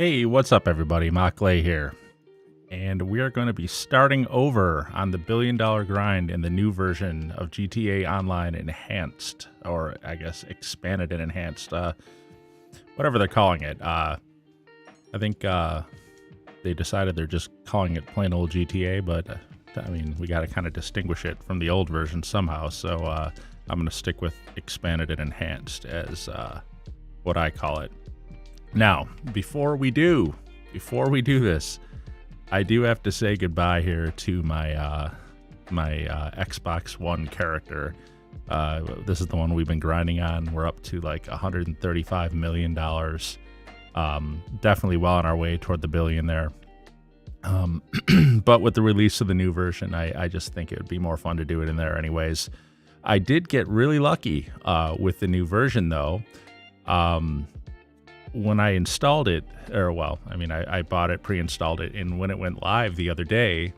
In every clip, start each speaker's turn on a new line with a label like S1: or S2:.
S1: Hey, what's up, everybody? Mockley here. And we are going to be starting over on the $1 billion grind in the new version of GTA Online Enhanced, or I guess expanded and enhanced, whatever they're calling it. I think they decided they're just calling it plain old GTA, but I mean, we got to kind of distinguish it from the old version somehow. So I'm going to stick with expanded and enhanced as what I call it. Now, before we do this, I do have to say goodbye here to my Xbox One character. This is the one we've been grinding on. We're up to like $135 million. Definitely well on our way toward the billion there. But with the release of the new version, I just think it would be more fun to do it in there anyways. I did get really lucky with the new version, though. When I installed it, I bought it, pre-installed it, and when it went live the other day,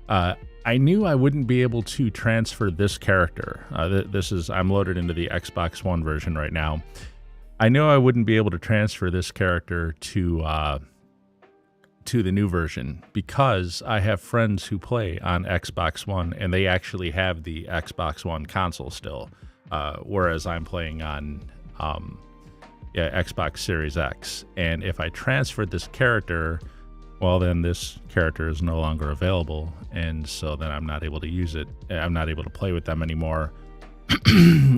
S1: I knew I wouldn't be able to transfer this character. I'm loaded into the Xbox One version right now. I knew I wouldn't be able to transfer this character to the new version because I have friends who play on Xbox One, and they actually have the Xbox One console still, whereas I'm playing on Xbox Series X. And if I transferred this character, well, then this character is no longer available, and so then I'm not able to use it. I'm not able to play with them anymore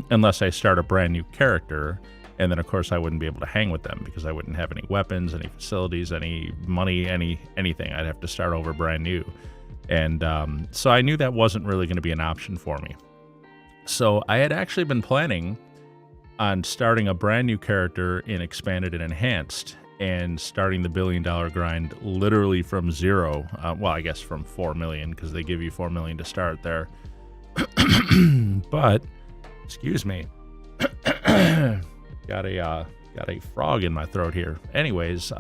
S1: unless I start a brand new character, and then of course I wouldn't be able to hang with them because I wouldn't have any weapons, any facilities, any money, anything. I'd have to start over brand new. And so I knew that wasn't really going to be an option for me. So I had actually been planning on starting a brand new character in Expanded and Enhanced and starting the $1 billion grind literally from zero. I guess from 4 million, because they give you 4 million to start there. But, excuse me, got a frog in my throat here. Anyways,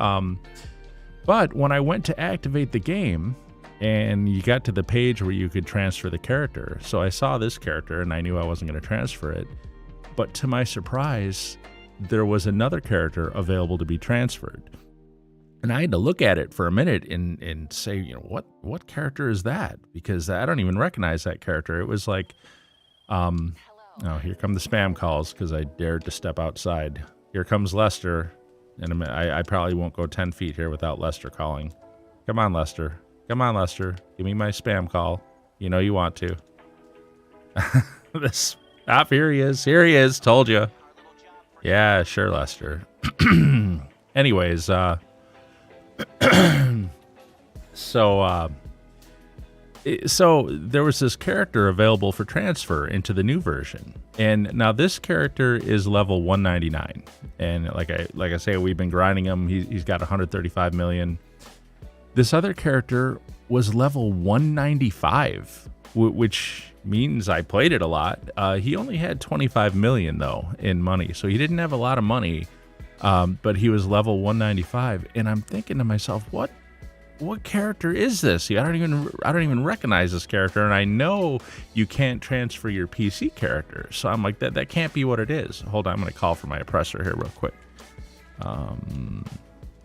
S1: but when I went to activate the game, and you got to the page where you could transfer the character, so I saw this character and I knew I wasn't going to transfer it. But to my surprise, there was another character available to be transferred. And I had to look at it for a minute and say, what character is that? Because I don't even recognize that character. It was like, here come the spam calls because I dared to step outside. Here comes Lester. And I probably won't go 10 feet here without Lester calling. Come on, Lester. Come on, Lester. Give me my spam call. You know you want to. Here he is. Here he is. Told you. Yeah, sure, Lester. Anyways, so there was this character available for transfer into the new version. And now this character is level 199. And like I say, we've been grinding him. He's got 135 million. This other character was level 195, which means I played it a lot. He only had 25 million though in money, so he didn't have a lot of money, but he was level 195. And I'm thinking to myself, what character is this? I don't even recognize this character, and I know you can't transfer your PC character, so I'm like, that can't be what it is. Hold on, I'm going to call for my oppressor here real quick.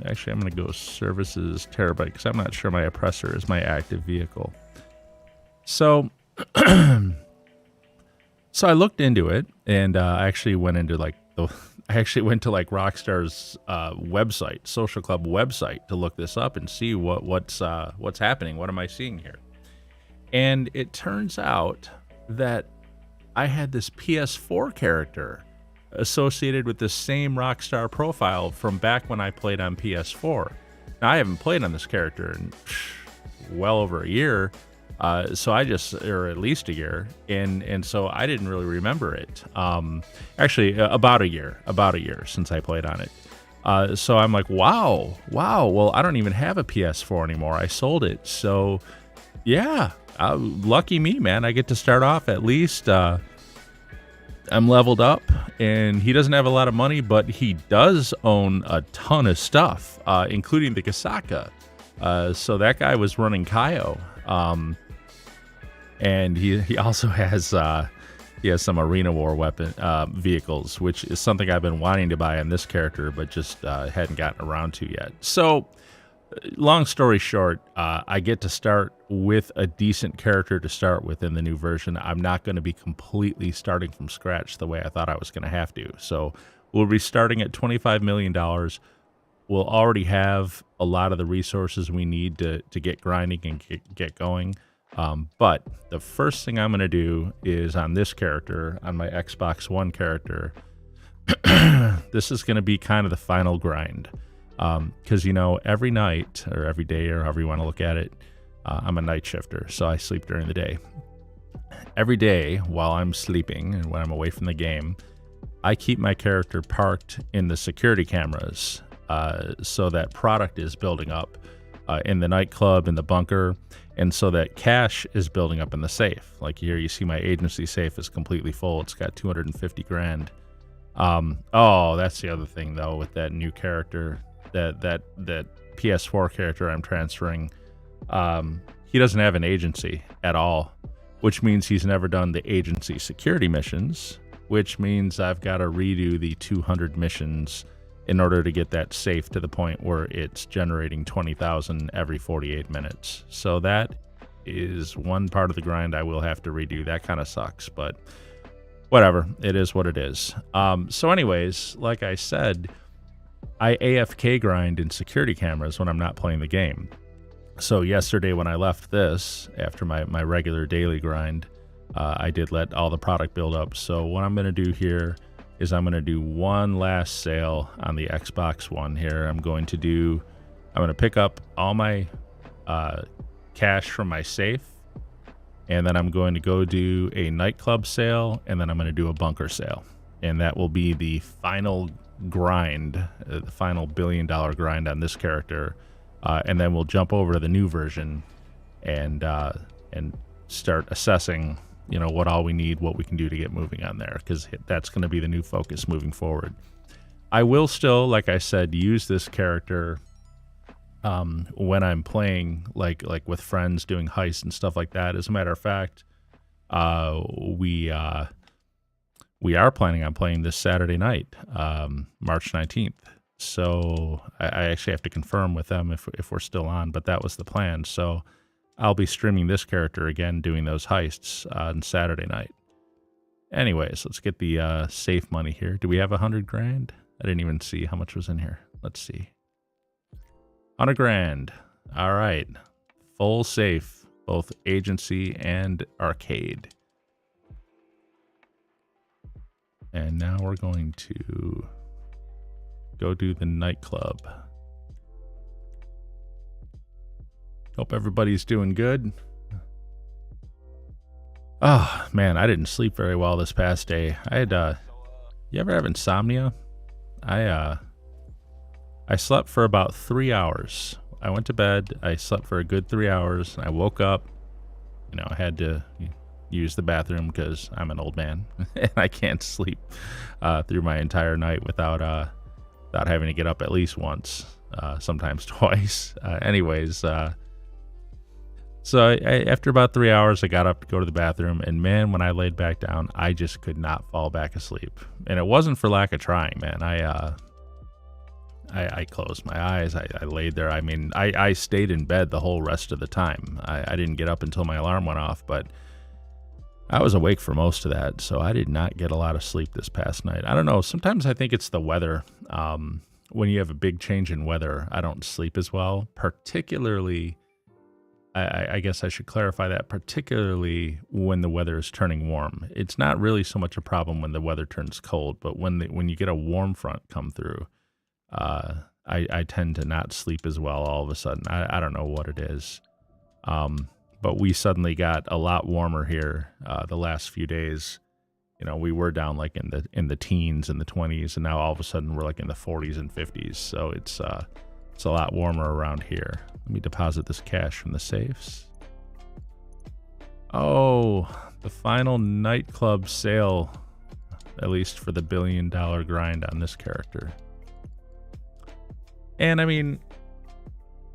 S1: Actually, I'm going to go services terabyte because I'm not sure my oppressor is my active vehicle. So I looked into it, and I actually went into Rockstar's website, Social Club website, to look this up and see what's happening. What am I seeing here? And it turns out that I had this PS4 character associated with the same Rockstar profile from back when I played on PS4. Now I haven't played on this character in well over a year. Or at least a year, and so I didn't really remember it. Actually, about a year since I played on it. So I'm like, wow. Well, I don't even have a PS4 anymore. I sold it. So, yeah, lucky me, man. I get to start off at least. I'm leveled up, and he doesn't have a lot of money, but he does own a ton of stuff, including the Kasaka. So that guy was running Kaio. And he also has He has some arena war weapon vehicles, which is something I've been wanting to buy on this character, but just hadn't gotten around to yet. So, long story short, I get to start with a decent character to start with in the new version. I'm not going to be completely starting from scratch the way I thought I was going to have to. So, we'll be starting at $25 million. We'll already have a lot of the resources we need to get grinding and get going. But the first thing I'm going to do is on this character, on my Xbox One character, this is going to be kind of the final grind. Because, you know, every night or every day or however you want to look at it, I'm a night shifter, so I sleep during the day. Every day while I'm sleeping and when I'm away from the game, I keep my character parked in the security cameras so that product is building up in the nightclub, in the bunker, and so that cash is building up in the safe. Like here, you see my agency safe is completely full. It's got 250 grand. Oh, that's the other thing though with that new character, that PS4 character I'm transferring. He doesn't have an agency at all, which means he's never done the agency security missions, which means I've got to redo the 200 missions in order to get that safe to the point where it's generating 20,000 every 48 minutes. So that is one part of the grind I will have to redo. That kind of sucks, but whatever. It is what it is. So anyways, like I said, I AFK grind in security cameras when I'm not playing the game. So yesterday when I left this, after my regular daily grind, I did let all the product build up. So what I'm going to do here is I'm going to do one last sale on the Xbox One here. I'm going to pick up all my cash from my safe, and then I'm going to go do a nightclub sale, and then I'm going to do a bunker sale. And that will be the final grind, the final $1 billion grind on this character. And then we'll jump over to the new version and start assessing, you know, what all we need, what we can do to get moving on there, because that's going to be the new focus moving forward. I will still, like I said, use this character when I'm playing, like with friends doing heists and stuff like that. As a matter of fact, we are planning on playing this Saturday night, March 19th. So I actually have to confirm with them if we're still on, but that was the plan. So I'll be streaming this character again, doing those heists on Saturday night. Anyways, let's get the safe money here. Do we have 100 grand? I didn't even see how much was in here. Let's see. 100 grand. All right. Full safe, both agency and arcade. And now we're going to go do the nightclub. Hope everybody's doing good. Oh, man, I didn't sleep very well this past day. I had, you ever have insomnia? I slept for about 3 hours. I went to bed, I slept for a good 3 hours, and I woke up. You know, I had to use the bathroom because I'm an old man, and I can't sleep through my entire night without having to get up at least once, sometimes twice. So after about 3 hours, I got up to go to the bathroom, and man, when I laid back down, I just could not fall back asleep. And it wasn't for lack of trying, man. I closed my eyes. I laid there. I mean, I stayed in bed the whole rest of the time. I didn't get up until my alarm went off, but I was awake for most of that, so I did not get a lot of sleep this past night. I don't know. Sometimes I think it's the weather. When you have a big change in weather, I don't sleep as well, particularly... I guess I should clarify that, particularly when the weather is turning warm. It's not really so much a problem when the weather turns cold, but when you get a warm front come through, I tend to not sleep as well all of a sudden. I don't know what it is. But we suddenly got a lot warmer here the last few days. You know, we were down like in the teens and the 20s, and now all of a sudden we're like in the 40s and 50s. So it's a lot warmer around here. Let me deposit this cash from the safes. Oh, the final nightclub sale, at least for the $1 billion grind on this character. And I mean,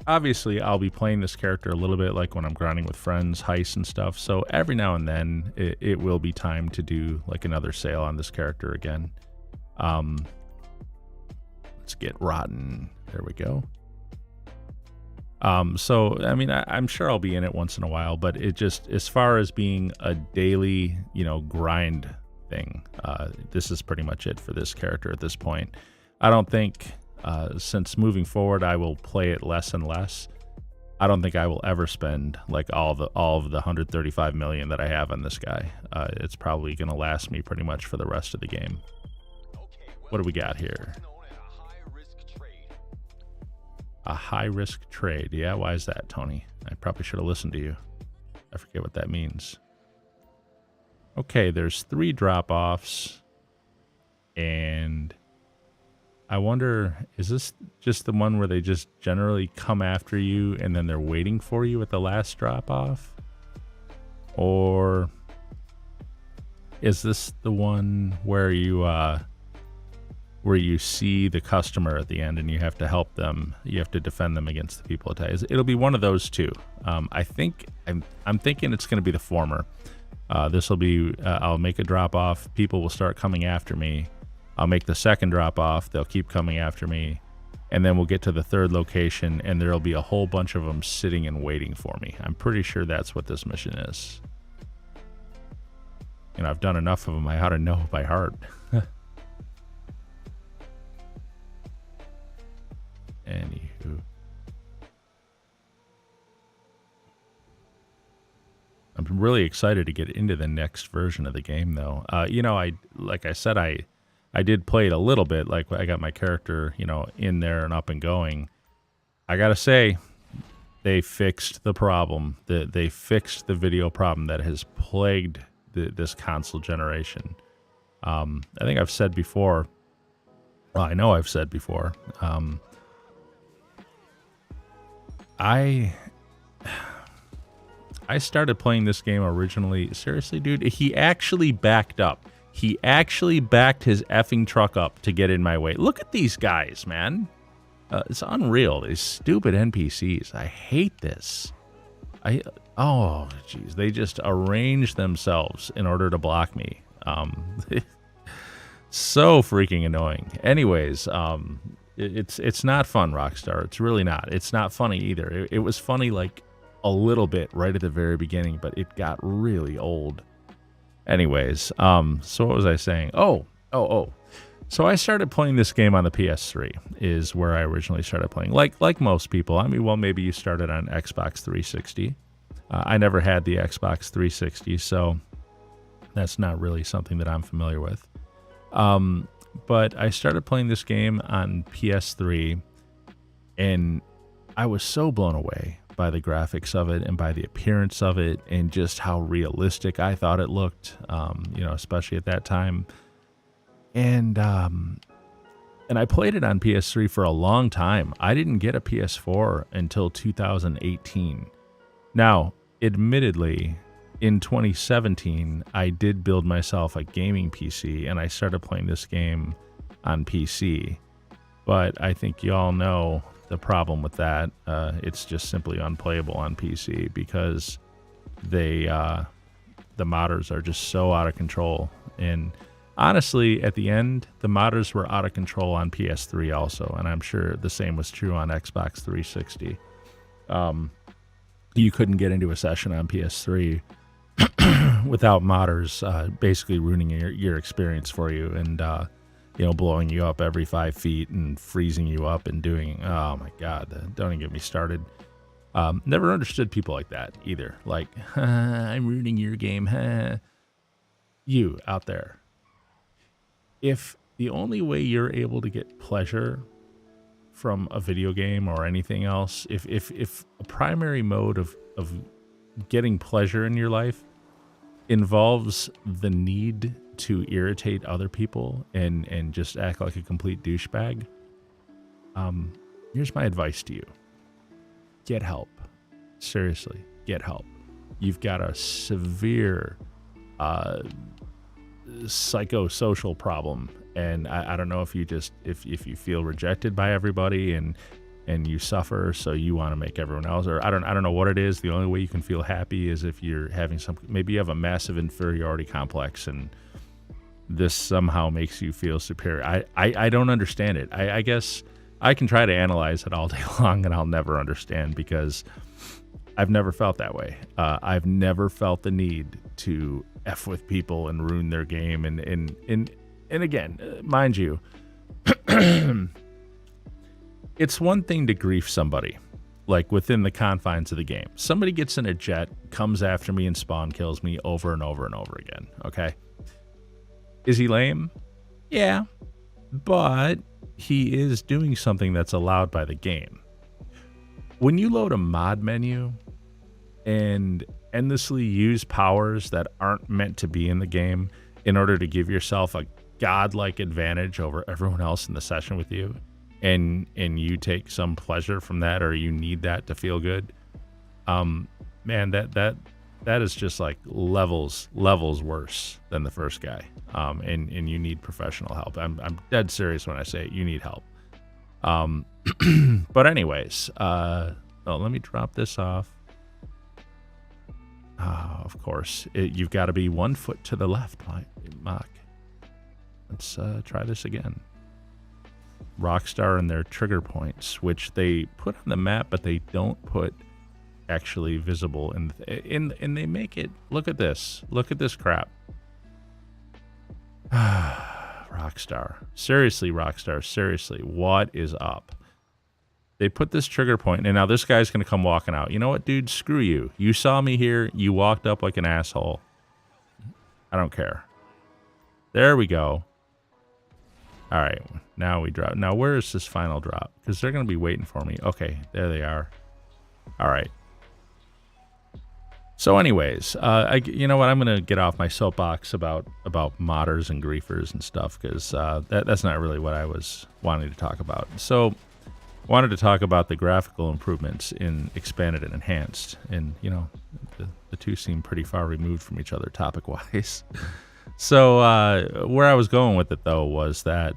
S1: obviously I'll be playing this character a little bit like when I'm grinding with friends, heists and stuff. So every now and then it will be time to do like another sale on this character again. Let's get Rotten. There we go. So I mean, I'm sure I'll be in it once in a while, but it just, as far as being a daily, grind thing, this is pretty much it for this character at this point. I don't think, since moving forward, I will play it less and less. I don't think I will ever spend like all of the 135 million that I have on this guy. It's probably going to last me pretty much for the rest of the game. What do we got here? A high-risk trade. Yeah, why is that, Tony? I probably should have listened to you. I forget what that means. Okay, there's 3 drop-offs. And I wonder, is this just the one where they just generally come after you and then they're waiting for you at the last drop-off? Or is this the one where you see the customer at the end and you have to help them, you have to defend them against the people attack? It'll be one of those two. I'm thinking it's going to be the former. This will be, I'll make a drop off, people will start coming after me. I'll make the second drop off, they'll keep coming after me, and then we'll get to the third location and there'll be a whole bunch of them sitting and waiting for me. I'm pretty sure that's what this mission is. I've done enough of them, I ought to know by heart. Anywho, I'm really excited to get into the next version of the game, though. Like I said, I did play it a little bit. Like I got my character, in there and up and going. I gotta say, they fixed the problem. They fixed the video problem that has plagued this console generation. I think I've said before. Well, I know I've said before. I started playing this game originally. Seriously, dude, he actually backed up. He actually backed his effing truck up to get in my way. Look at these guys, man. It's unreal. These stupid NPCs. I hate this. Oh, jeez. They just arrange themselves in order to block me. So freaking annoying. Anyways, it's not fun, Rockstar. It's really not. It's not funny either. It was funny like a little bit right at the very beginning, but it got really old. Anyways, so what was I saying? Oh. So I started playing this game on the PS3 is where I originally started playing. Like most people. I mean, well, maybe you started on Xbox 360. I never had the Xbox 360, so that's not really something that I'm familiar with. But I started playing this game on PS3, and I was so blown away by the graphics of it and by the appearance of it and just how realistic I thought it looked, especially at that time. And I played it on PS3 for a long time. I didn't get a PS4 until 2018. Now, admittedly, in 2017, I did build myself a gaming PC, and I started playing this game on PC. But I think you all know the problem with that. It's just simply unplayable on PC because the modders are just so out of control. And honestly, at the end, the modders were out of control on PS3 also, and I'm sure the same was true on Xbox 360. You couldn't get into a session on PS3 without modders basically ruining your experience for you and blowing you up every 5 feet and freezing you up and doing, oh my god, don't even get me started. Never understood people like that either. Like, I'm ruining your game. You out there, if the only way you're able to get pleasure from a video game or anything else, if a primary mode of getting pleasure in your life involves the need to irritate other people and just act like a complete douchebag, here's my advice to you. Get help. Seriously, get help. You've got a severe psychosocial problem, and I don't know if you feel rejected by everybody and and you suffer, so you want to make everyone else, or I don't know what it is. The only way you can feel happy is if you're having maybe you have a massive inferiority complex, and this somehow makes you feel superior. I don't understand it. I guess I can try to analyze it all day long, and I'll never understand, because I've never felt that way. I've never felt the need to F with people and ruin their game. And again, mind you, it's one thing to grief somebody, like within the confines of the game. Somebody gets in a jet, comes after me, and spawn kills me over and over and over again, okay? Is he lame? Yeah, but he is doing something that's allowed by the game. When you load a mod menu and endlessly use powers that aren't meant to be in the game in order to give yourself a godlike advantage over everyone else in the session with you, and you take some pleasure from that, or you need that to feel good, man, that is just like levels worse than the first guy. And you need professional help. I'm dead serious when I say it. You need help. But anyways, let me drop this off. Of course, you've got to be 1 foot to the left, Mark. Let's try this again. Rockstar and their trigger points, which they put on the map, but they don't put actually visible and they make it. Look at this crap. Rockstar, seriously, what is up? They put this trigger point, and now this guy's gonna come walking out. You know what, dude? Screw you. You saw me here, you walked up like an asshole. I don't care. There we go. All right, now we drop. Now where is this final drop? Because they're gonna be waiting for me. Okay, there they are. All right. So anyways, you know what? I'm going to get off my soapbox about modders and griefers and stuff, because that's not really what I was wanting to talk about. So I wanted to talk about the graphical improvements in Expanded and Enhanced. And, you know, the two seem pretty far removed from each other topic-wise. So where I was going with it, though, was that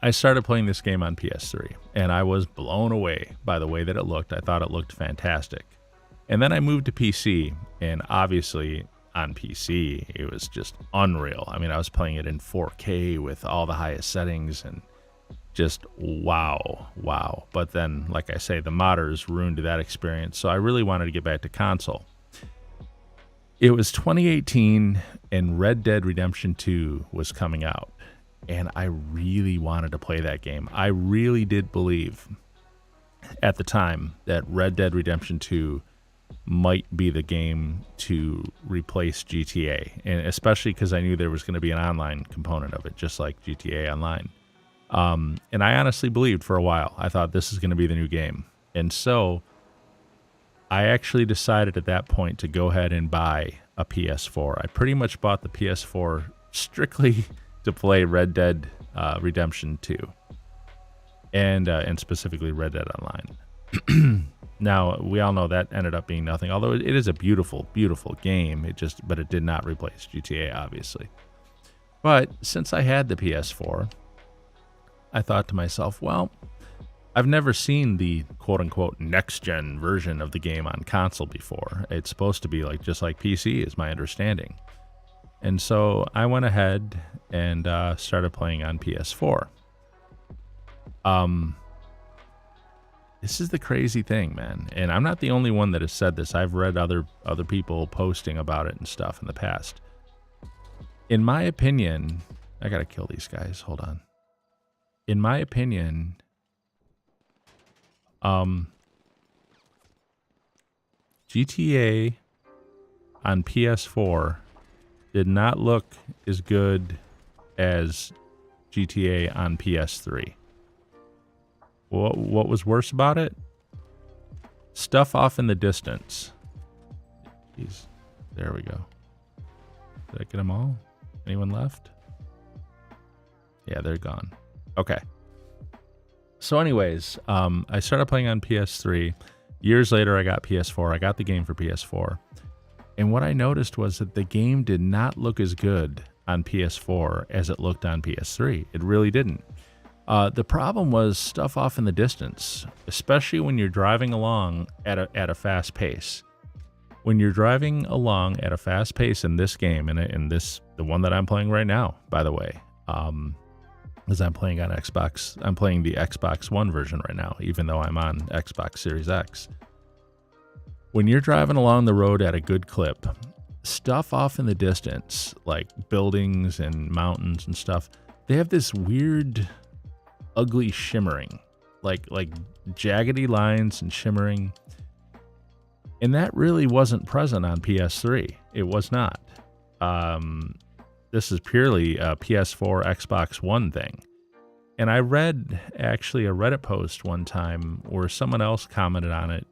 S1: I started playing this game on PS3, and I was blown away by the way that it looked. I thought it looked fantastic. And then I moved to PC, and obviously on PC, it was just unreal. I mean, I was playing it in 4K with all the highest settings, and just wow. But then, like I say, the modders ruined that experience, so I really wanted to get back to console. It was 2018, and Red Dead Redemption 2 was coming out, and I really wanted to play that game. I really did believe at the time that Red Dead Redemption 2 might be the game to replace GTA, and especially because I knew there was going to be an online component of it, just like GTA Online. And I honestly believed for a while. I thought this is going to be the new game. And so I actually decided at that point to go ahead and buy a PS4. I pretty much bought the PS4 strictly to play Red Dead Redemption 2, and specifically Red Dead Online. Now, we all know that ended up being nothing, although it is a beautiful, beautiful game. But it did not replace GTA, obviously. But since I had the PS4, I thought to myself, well, I've never seen the quote-unquote next-gen version of the game on console before. It's supposed to be just like PC, is my understanding. And so I went ahead and started playing on PS4. This is the crazy thing, man. And I'm not the only one that has said this. I've read other people posting about it and stuff in the past. In my opinion, I gotta kill these guys. Hold on. In my opinion, GTA on PS4 did not look as good as GTA on PS3. What was worse about it? Stuff off in the distance. Jeez. There we go. Did I get them all? Anyone left? Yeah, they're gone. Okay. So anyways, I started playing on PS3. Years later, I got PS4. I got the game for PS4. And what I noticed was that the game did not look as good on PS4 as it looked on PS3. It really didn't. The problem was stuff off in the distance, especially when you're driving along at a fast pace. When you're driving along at a fast pace in this game, and in this the one that I'm playing right now, by the way, as I'm playing on Xbox, I'm playing the Xbox One version right now, even though I'm on Xbox Series X. When you're driving along the road at a good clip, stuff off in the distance, like buildings and mountains and stuff, they have this weird, ugly shimmering, like jaggedy lines and shimmering. And that really wasn't present on PS3. It was not. This is purely a PS4, Xbox One thing. And I read actually a Reddit post one time where someone else commented on it.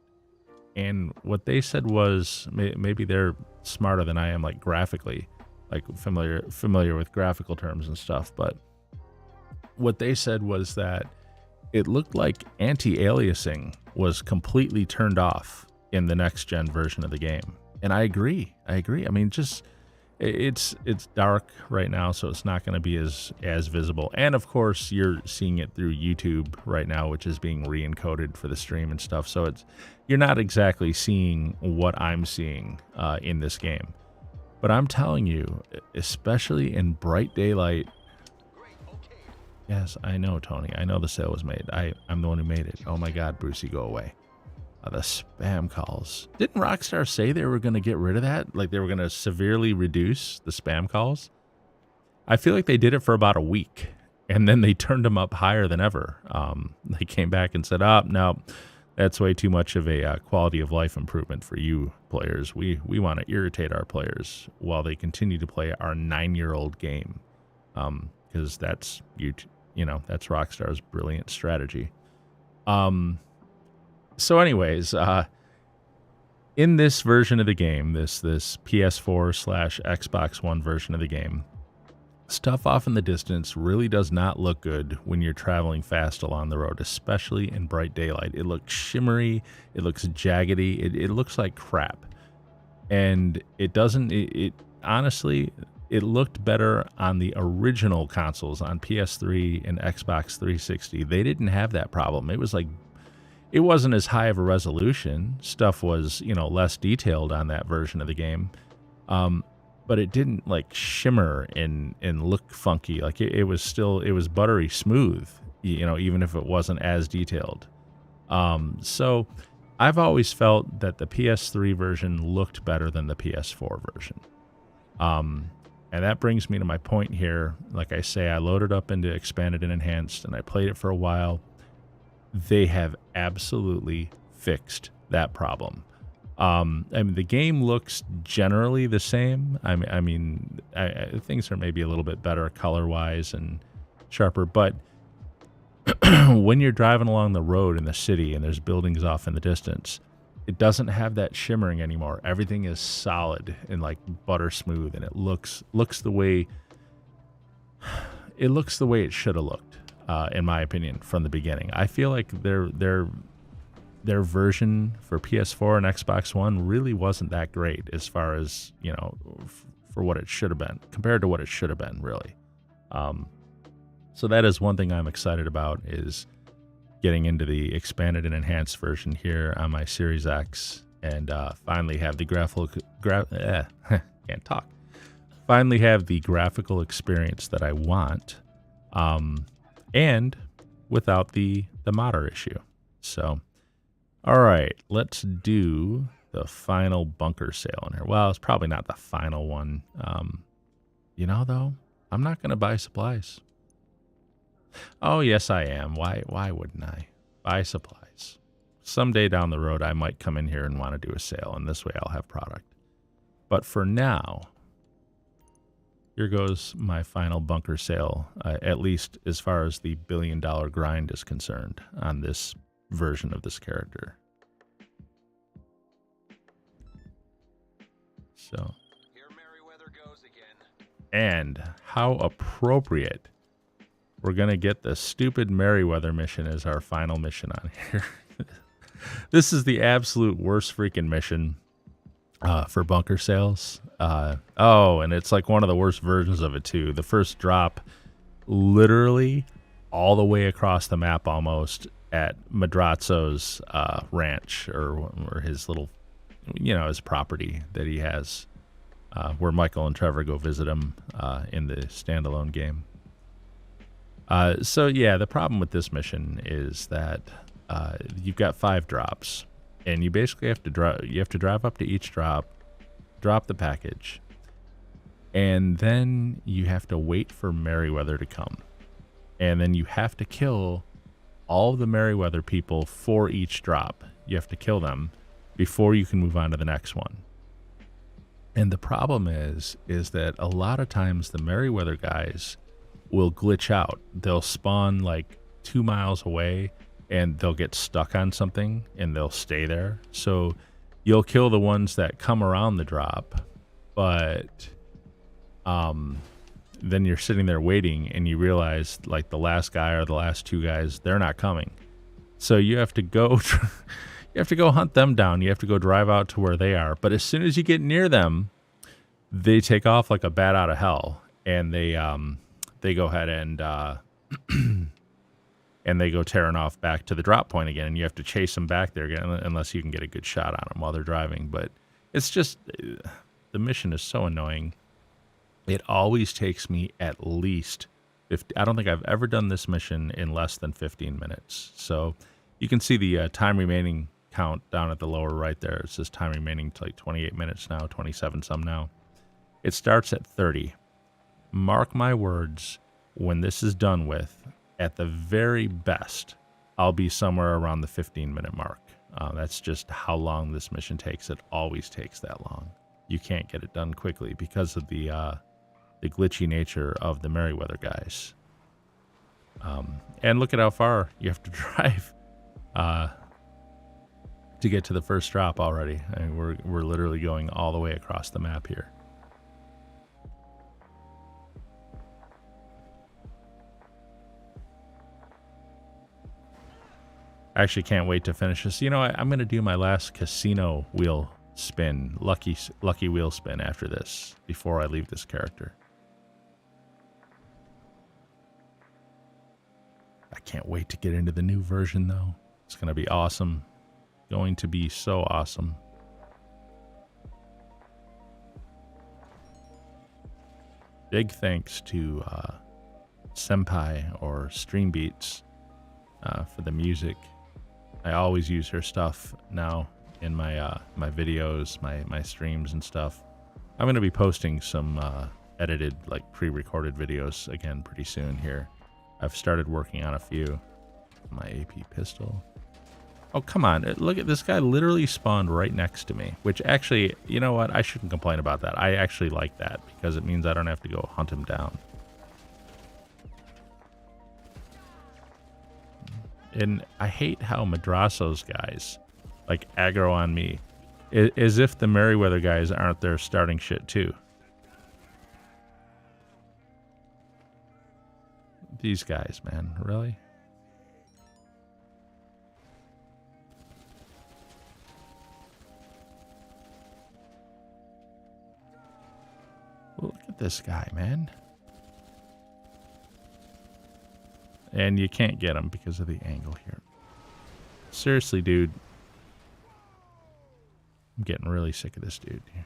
S1: And what they said was, maybe they're smarter than I am, like graphically, like familiar with graphical terms and stuff. But what they said was that it looked like anti-aliasing was completely turned off in the next gen version of the game. And I agree. I mean, just it's dark right now, so it's not going to be as visible. And of course, you're seeing it through YouTube right now, which is being re-encoded for the stream and stuff. So you're not exactly seeing what I'm seeing in this game. But I'm telling you, especially in bright daylight. Yes, I know, Tony. I know the sale was made. I'm the one who made it. Oh my God, Brucey, go away. The spam calls. Didn't Rockstar say they were going to get rid of that? Like they were going to severely reduce the spam calls? I feel like they did it for about a week, and then they turned them up higher than ever. They came back and said, no, that's way too much of a quality of life improvement for you players. We want to irritate our players while they continue to play our 9-year-old game. Because that's, that's Rockstar's brilliant strategy. So anyways, in this version of the game, this PS4 / Xbox One version of the game, stuff off in the distance really does not look good when you're traveling fast along the road, especially in bright daylight. It looks shimmery, it looks jaggedy, it looks like crap. And it doesn't, it honestly, it looked better on the original consoles, on PS3 and Xbox 360. They didn't have that problem. It wasn't as high of a resolution. Stuff was, less detailed on that version of the game. But it didn't like shimmer and look funky. Like it was buttery smooth, even if it wasn't as detailed. So I've always felt that the PS3 version looked better than the PS4 version. And that brings me to my point here. Like I say, I loaded up into Expanded and Enhanced and I played it for a while. They have absolutely fixed that problem. The game looks generally the same. Things are maybe a little bit better color-wise and sharper, but when you're driving along the road in the city and there's buildings off in the distance, it doesn't have that shimmering anymore. Everything is solid and like butter smooth, and it looks the way it should have looked. In my opinion, from the beginning. I feel like their version for PS4 and Xbox One really wasn't that great as far as, for what it should have been, compared to what it should have been, really. So that is one thing I'm excited about, is getting into the expanded and enhanced version here on my Series X, and finally have the finally have the graphical experience that I want. And without the modder issue. So, all right, let's do the final bunker sale in here. Well, it's probably not the final one. Though, I'm not going to buy supplies. Oh, yes, I am. Why wouldn't I? Buy supplies. Someday down the road, I might come in here and want to do a sale, and this way I'll have product. But for now, here goes my final bunker sale, at least as far as the $1 billion grind is concerned on this version of this character. So, here Merryweather goes again. And how appropriate. We're going to get the stupid Merryweather mission as our final mission on here. This is the absolute worst freaking mission for bunker sales. And it's like one of the worst versions of it too. The first drop literally all the way across the map almost at Madrazzo's ranch or his little, his property that he has, where Michael and Trevor go visit him in the standalone game. So yeah, the problem with this mission is that you've got 5 drops, and you basically have to drive up to each drop the package, and then you have to wait for Merryweather to come, and then you have to kill all the Merryweather people for each drop. You have to kill them before you can move on to the next one. And the problem is that a lot of times the Merryweather guys will glitch out. They'll spawn like 2 miles away and they'll get stuck on something and they'll stay there. So you'll kill the ones that come around the drop, but then you're sitting there waiting and you realize like the last guy or the last 2 guys, they're not coming. So you have to go hunt them down. You have to go drive out to where they are. But as soon as you get near them, they take off like a bat out of hell, and they go ahead and and they go tearing off back to the drop point again, and you have to chase them back there again unless you can get a good shot on them while they're driving. But it's just, the mission is so annoying. It always takes me at least 50. I don't think I've ever done this mission in less than 15 minutes. So you can see the time remaining count down at the lower right there. It says time remaining to like 28 minutes now, 27 some now. It starts at 30. Mark my words, when this is done with, at the very best, I'll be somewhere around the 15-minute mark. That's just how long this mission takes. It always takes that long. You can't get it done quickly because of the glitchy nature of the Merryweather guys. And look at how far you have to drive to get to the first drop already. I mean, we're literally going all the way across the map here. I actually can't wait to finish this. I'm going to do my last casino wheel spin, lucky wheel spin after this, before I leave this character. I can't wait to get into the new version, though. It's going to be awesome. Going to be so awesome. Big thanks to Senpai or Streambeats for the music. I always use her stuff now in my my videos, my streams and stuff. I'm going to be posting some edited, like pre-recorded videos again pretty soon here. I've started working on a few. My AP pistol. Oh, come on. Look at this guy literally spawned right next to me, which actually, you know what? I shouldn't complain about that. I actually like that because it means I don't have to go hunt him down. And I hate how Madrazzo's guys like aggro on me as if the Merryweather guys aren't there starting shit too. These guys, man, really? Look at this guy, man. And you can't get him because of the angle here. Seriously, dude. I'm getting really sick of this dude here.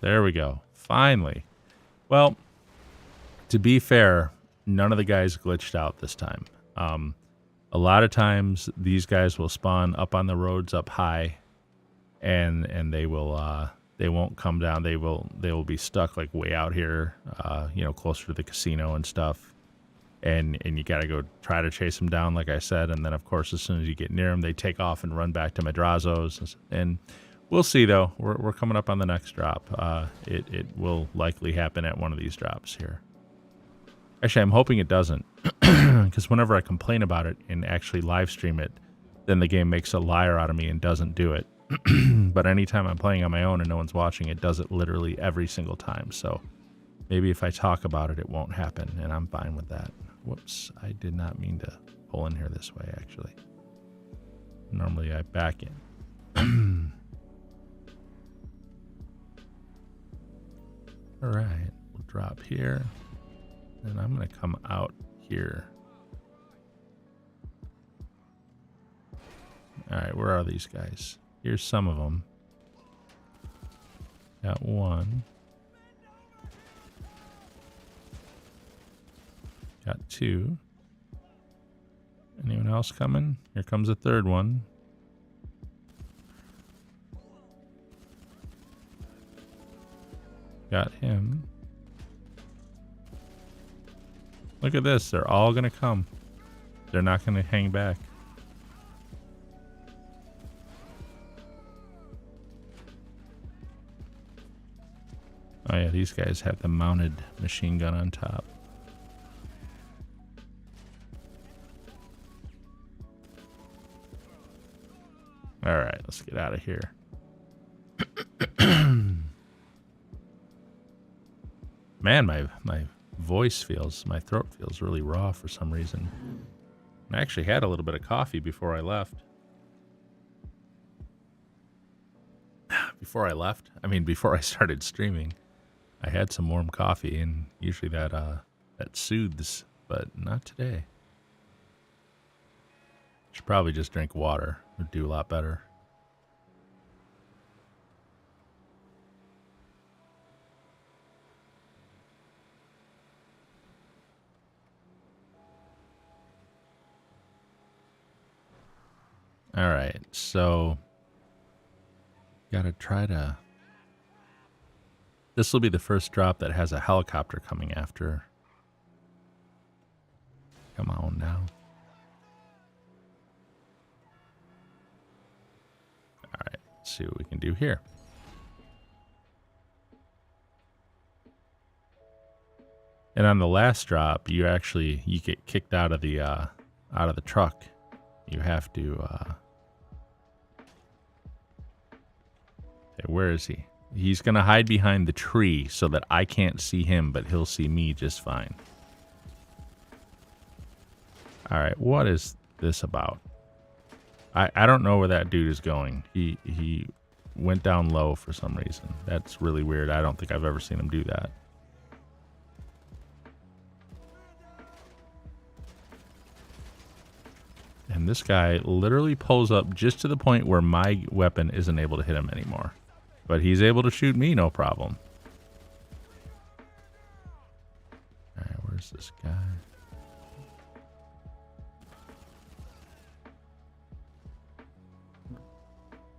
S1: There we go. Finally. Well, to be fair, none of the guys glitched out this time. A lot of times these guys will spawn up on the roads up high, and they won't come down. They will be stuck like way out here, closer to the casino and stuff. And you gotta go try to chase them down, like I said. And then of course, as soon as you get near them, they take off and run back to Madrazzo's. And we'll see though. We're coming up on the next drop. It will likely happen at one of these drops here. Actually, I'm hoping it doesn't, because whenever I complain about it and actually live stream it, then the game makes a liar out of me and doesn't do it. But anytime I'm playing on my own and no one's watching, it does it literally every single time. So maybe if I talk about it, it won't happen, and I'm fine with that. Whoops, I did not mean to pull in here this way, actually. Normally I back in. All right, we'll drop here. And I'm going to come out here. All right, where are these guys? Here's some of them. Got one. Got two. Anyone else coming? Here comes a third one. Got him. Look at this. They're all going to come. They're not going to hang back. Oh yeah, these guys have the mounted machine gun on top. All right, let's get out of here. Man, my voice feels, my throat feels really raw for some reason. I actually had a little bit of coffee before I left. Before I started streaming, I had some warm coffee, and usually that soothes, but not today. Should probably just drink water. Would do a lot better. All right, so gotta try to. This will be the first drop that has a helicopter coming after. Come on now. All right, let's see what we can do here. And on the last drop, you get kicked out of the truck. You have to. Okay, where is he? He's gonna hide behind the tree so that I can't see him, but he'll see me just fine. All right, what is this about? I don't know where that dude is going. He went down low for some reason. That's really weird. I don't think I've ever seen him do that. And this guy literally pulls up just to the point where my weapon isn't able to hit him anymore. But he's able to shoot me, no problem. All right, where's this guy?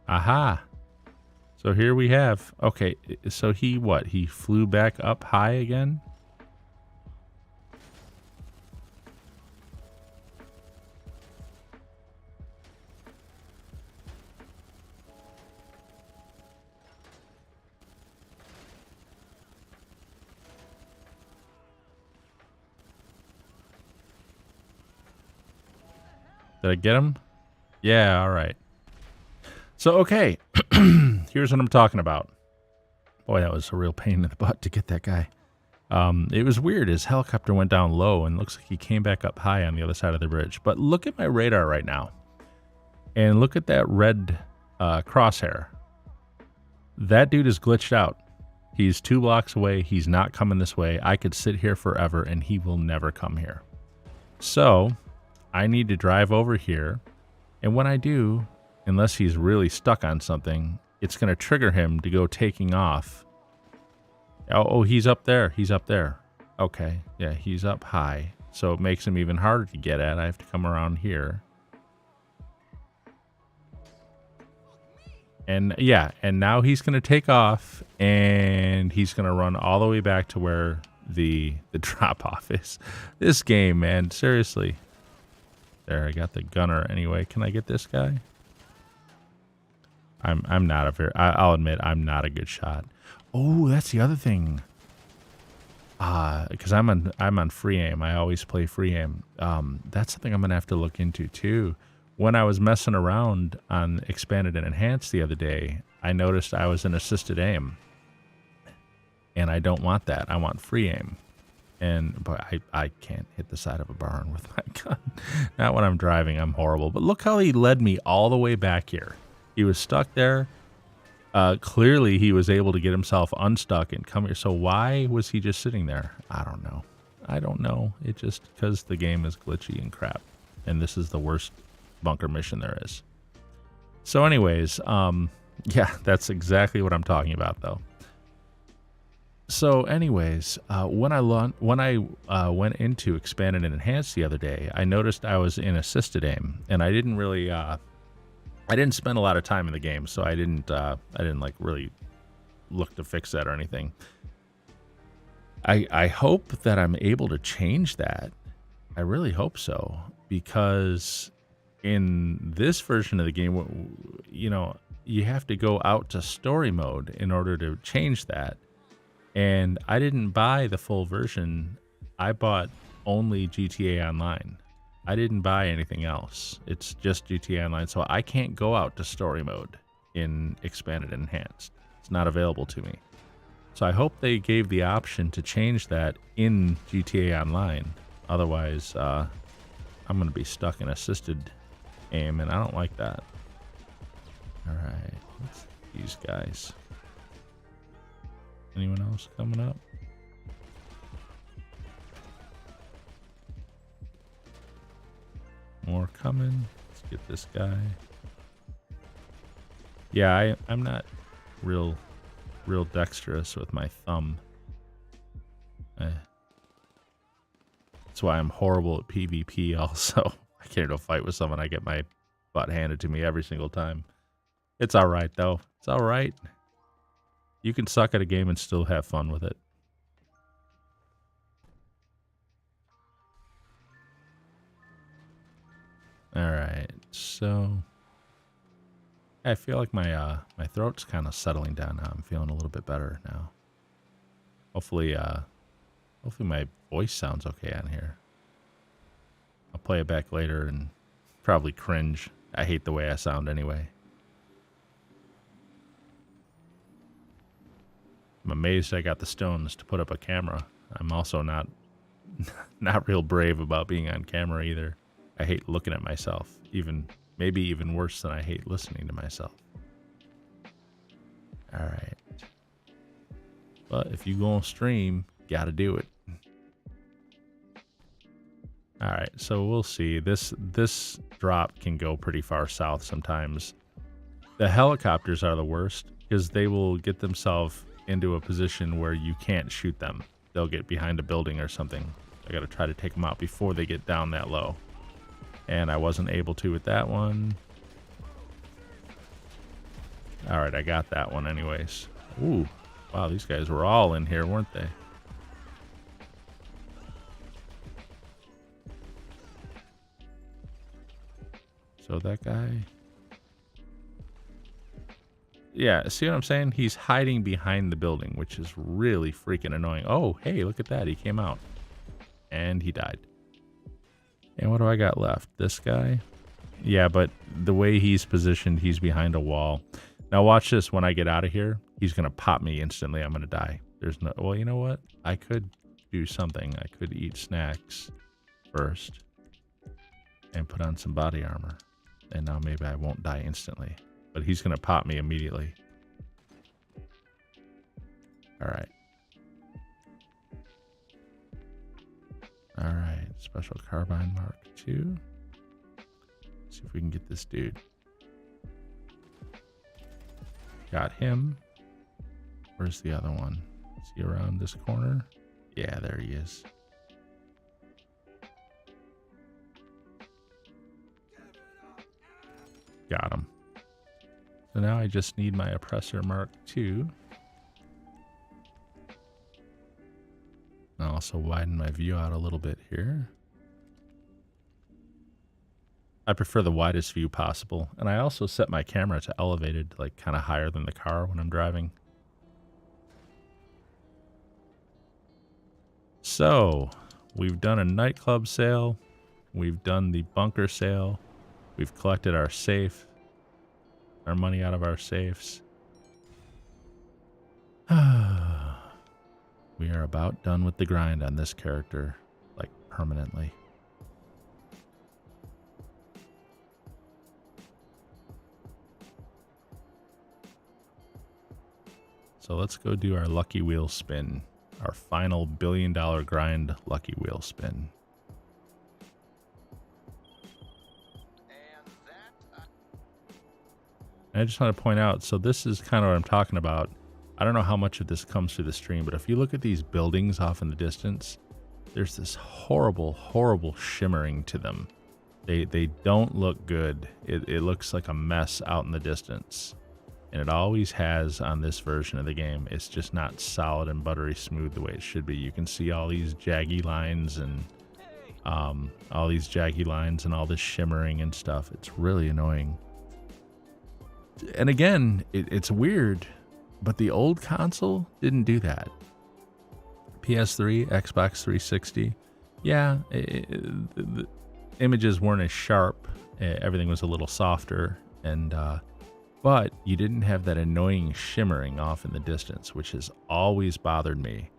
S1: Aha. So here we have, okay, so he flew back up high again? Did I get him? Yeah, all right. So, okay, here's what I'm talking about. Boy, that was a real pain in the butt to get that guy. It was weird. His helicopter went down low and looks like he came back up high on the other side of the bridge. But look at my radar right now. And look at that red crosshair. That dude is glitched out. He's 2 blocks away. He's not coming this way. I could sit here forever and he will never come here. So I need to drive over here. And when I do, unless he's really stuck on something, it's going to trigger him to go taking off. Oh, he's up there. He's up there. Okay. Yeah, he's up high. So it makes him even harder to get at. I have to come around here. And yeah, and now he's going to take off and he's going to run all the way back to where the drop off is. This game, man, seriously. There, I got the gunner anyway. Can I get this guy? I'm not a very, I'll admit I'm not a good shot. Oh, that's the other thing. Because I'm on free aim. I always play free aim. That's something I'm gonna have to look into too. When I was messing around on expanded and enhanced the other day, I noticed I was in assisted aim, and I don't want that. I want free aim. But I can't hit the side of a barn with my gun. Not when I'm driving. I'm horrible. But look how he led me all the way back here. He was stuck there. Clearly, he was able to get himself unstuck and come here. So why was he just sitting there? I don't know. I don't know. It just because the game is glitchy and crap, and this is the worst bunker mission there is. So, anyways, yeah, that's exactly what I'm talking about, though. So, anyways, when I went into expanded and enhanced the other day, I noticed I was in assisted aim, and I didn't really I didn't spend a lot of time in the game, so I didn't like really look to fix that or anything. I hope that I'm able to change that. I really hope so, because in this version of the game, you know, you have to go out to story mode in order to change that. And I didn't buy the full version. I bought only GTA Online. I didn't buy anything else. It's just GTA Online, so I can't go out to story mode in Expanded and Enhanced. It's not available to me. So I hope they gave the option to change that in GTA Online. Otherwise, I'm going to be stuck in assisted aim, and I don't like that. All right, let's these guys. Anyone else coming up? More coming. Let's get this guy. Yeah, I'm not real dexterous with my thumb. That's why I'm horrible at PvP also. I can't go fight with someone. I get my butt handed to me every single time. It's alright though. It's alright. You can suck at a game and still have fun with it. Alright, so I feel like my my throat's kind of settling down now. I'm feeling a little bit better now. Hopefully my voice sounds okay on here. I'll play it back later and probably cringe. I hate the way I sound anyway. I'm amazed I got the stones to put up a camera. I'm also not real brave about being on camera either. I hate looking at myself, maybe even worse than I hate listening to myself. All right. But if you go on stream, gotta do it. All right, so we'll see. This drop can go pretty far south sometimes. The helicopters are the worst because they will get themselves into a position where you can't shoot them. They'll get behind a building or something. I gotta try to take them out before they get down that low. And I wasn't able to with that one. All right, I got that one anyways. Ooh, wow, these guys were all in here, weren't they? So that guy... Yeah, see what I'm saying? He's hiding behind the building, which is really freaking annoying. Oh, hey, look at that. He came out. And he died. And what do I got left? This guy? Yeah, but the way he's positioned, he's behind a wall. Now watch this. When I get out of here, he's going to pop me instantly. I'm going to die. There's no... Well, you know what? I could do something. I could eat snacks first. And put on some body armor. And now maybe I won't die instantly. But he's going to pop me immediately. All right. All right. Special Carbine Mark II. Let's see if we can get this dude. Got him. Where's the other one? Is he around this corner? Yeah, there he is. Got him. So now I just need my Oppressor Mark II. I'll also widen my view out a little bit here. I prefer the widest view possible. And I also set my camera to elevated, like kind of higher than the car when I'm driving. So, we've done a nightclub sale. We've done the bunker sale. We've collected our safe. Our money out of our safes. We are about done with the grind on this character, like permanently. So let's go do our lucky wheel spin. Our final $1 billion grind lucky wheel spin. And I just want to point out, so this is kind of what I'm talking about. I don't know how much of this comes through the stream, but if you look at these buildings off in the distance, there's this horrible, horrible shimmering to them. They don't look good. It looks like a mess out in the distance. And it always has on this version of the game. It's just not solid and buttery smooth the way it should be. You can see all these jaggy lines and all this shimmering and stuff. It's really annoying. And again, it's weird, but the old console didn't do that. PS3, Xbox 360, yeah, the images weren't as sharp. Everything was a little softer, and but you didn't have that annoying shimmering off in the distance, which has always bothered me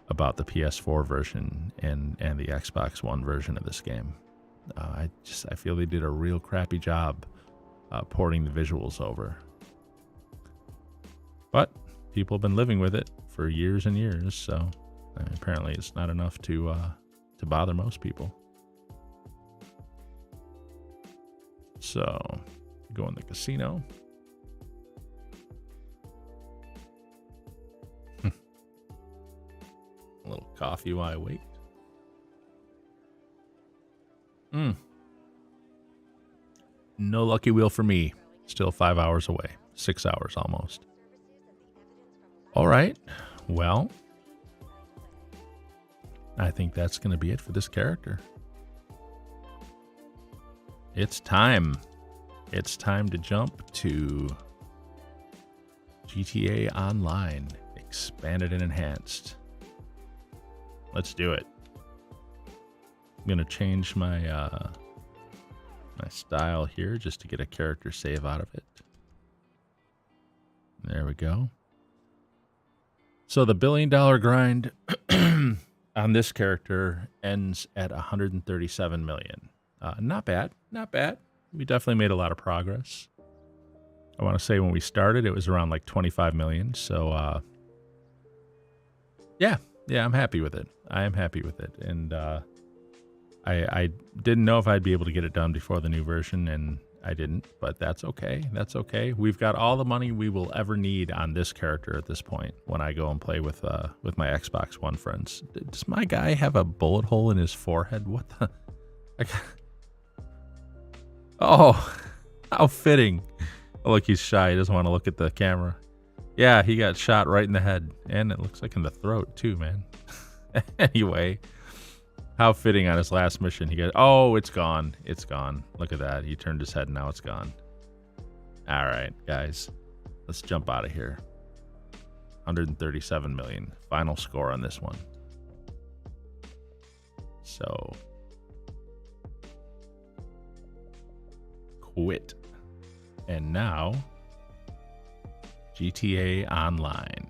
S1: about the PS4 version and the Xbox One version of this game. I feel they did a real crappy job porting the visuals over. But people have been living with it for years and years, so apparently it's not enough to bother most people. So, go in the casino. A little coffee while I wait. No lucky wheel for me. Still 5 hours away. 6 hours almost. All right. Well, I think that's going to be it for this character. It's time. It's time to jump to GTA Online, expanded and enhanced. Let's do it. I'm going to change my my style here just to get a character save out of it. There we go. So the $1 billion grind on this character ends at 137 million. Not bad, not bad. We definitely made a lot of progress. I want to say when we started, it was around like 25 million. So, yeah, I'm happy with it. I am happy with it. And I didn't know if I'd be able to get it done before the new version, and I didn't, but that's okay. That's okay. We've got all the money we will ever need on this character at this point when I go and play with my Xbox One friends. Does my guy have a bullet hole in his forehead? What the? Oh, how fitting. Oh, look, he's shy. He doesn't want to look at the camera. Yeah, he got shot right in the head, and it looks like in the throat too, man. Anyway, how fitting on his last mission. He goes, oh, it's gone. It's gone. Look at that. He turned his head and now it's gone. All right, guys, let's jump out of here. 137 million. Final score on this one. So, quit. And now, GTA Online.